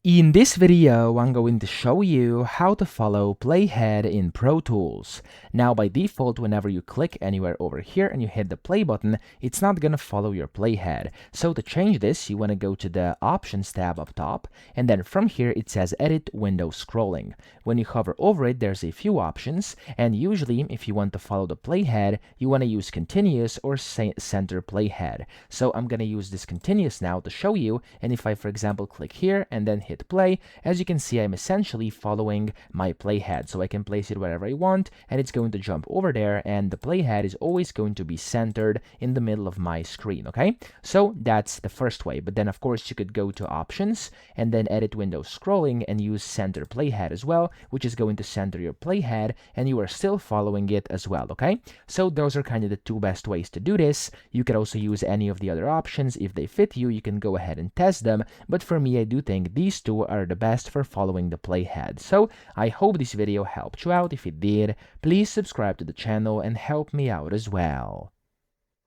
In this video, I'm going to show you how to follow playhead in Pro Tools. Now, by default, whenever you click anywhere over here and you hit the play button, it's not going to follow your playhead. So to change this, you want to go to the Options tab up top, and then from here it says Edit Window Scrolling. When you hover over it, there's a few options, and usually if you want to follow the playhead, you want to use Continuous or Center Playhead. So I'm going to use this Continuous now to show you, and if I, for example, click here and then hit play, as you can see, I'm essentially following my playhead. So I can place it wherever I want, and it's going to jump over there, and the playhead is always going to be centered in the middle of my screen, okay? So that's the first way. But then, of course, you could go to Options and then Edit Window Scrolling and use Center Playhead as well, which is going to center your playhead, and you are still following it as well, okay? So those are kind of the two best ways to do this. You could also use any of the other options. If they fit you, you can go ahead and test them. But for me, I do think these two are the best for following the playhead. So I hope this video helped you out. If it did, please subscribe to the channel and help me out as well.